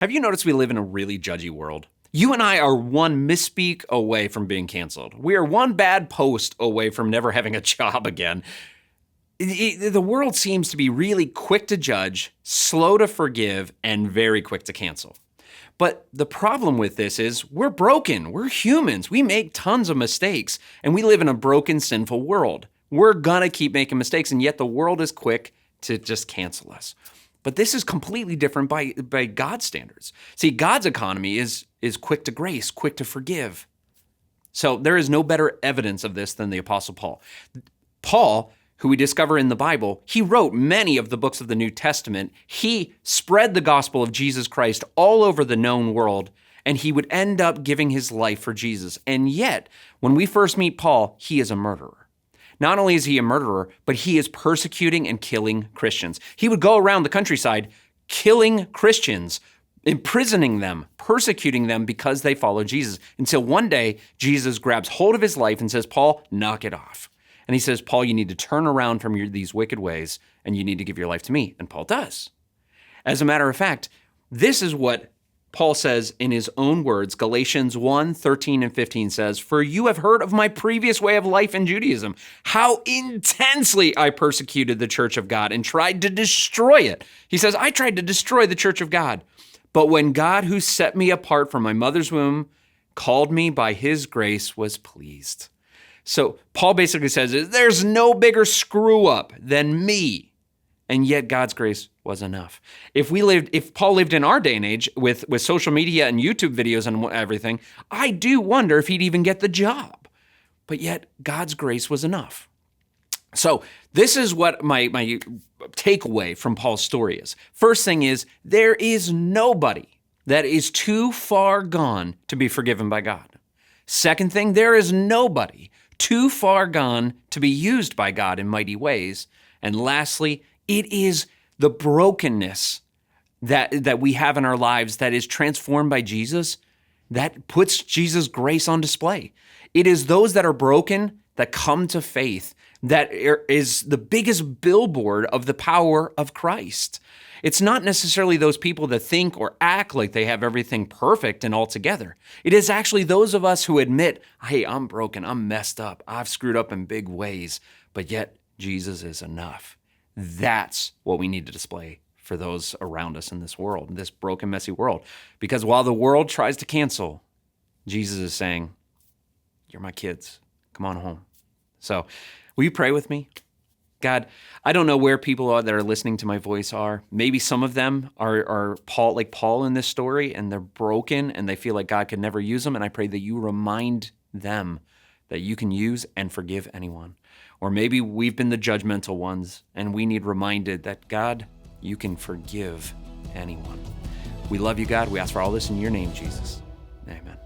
Have you noticed we live in a really judgy world? You and I are one misspeak away from being canceled. We are one bad post away from never having a job again. The world seems to be really quick to judge, slow to forgive, and very quick to cancel. But the problem with this is we're broken. We're humans. We make tons of mistakes, and we live in a broken, sinful world. We're gonna keep making mistakes, and yet the world is quick to just cancel us. But this is completely different by God's standards. See, God's economy is quick to grace, quick to forgive. So there is no better evidence of this than the Apostle Paul. Paul, who we discover in the Bible, he wrote many of the books of the New Testament. He spread the gospel of Jesus Christ all over the known world, and he would end up giving his life for Jesus. And yet, when we first meet Paul, he is a murderer. Not only is he a murderer, but he is persecuting and killing Christians. He would go around the countryside killing Christians, imprisoning them, persecuting them because they follow Jesus. Until one day, Jesus grabs hold of his life and says, Paul, knock it off. And he says, Paul, you need to turn around from these wicked ways and you need to give your life to me. And Paul does. As a matter of fact, this is what Paul says in his own words. Galatians 1:13 and 15 says, "For you have heard of my previous way of life in Judaism, how intensely I persecuted the church of God and tried to destroy it." He says, I tried to destroy the church of God. But when God, who set me apart from my mother's womb, called me by his grace, was pleased. So Paul basically says, there's no bigger screw up than me. And yet God's grace was enough. If Paul lived in our day and age with social media and YouTube videos and everything, I do wonder if he'd even get the job. But yet God's grace was enough. So this is what my takeaway from Paul's story is. First thing is, there is nobody that is too far gone to be forgiven by God. Second thing, there is nobody too far gone to be used by God in mighty ways. And lastly, it is the brokenness that we have in our lives that is transformed by Jesus that puts Jesus' grace on display. It is those that are broken that come to faith that is the biggest billboard of the power of Christ. It's not necessarily those people that think or act like they have everything perfect and all together. It is actually those of us who admit, hey, I'm broken, I'm messed up, I've screwed up in big ways, but yet Jesus is enough. That's what we need to display for those around us in this world, this broken, messy world. Because while the world tries to cancel, Jesus is saying, you're my kids, come on home. So will you pray with me? God, I don't know where people are that are listening to my voice are. Maybe some of them are Paul, like Paul in this story, and they're broken and they feel like God could never use them. And I pray that you remind them that you can use and forgive anyone. Or maybe we've been the judgmental ones and we need reminded that, God, you can forgive anyone. We love you, God. We ask for all this in your name, Jesus. Amen.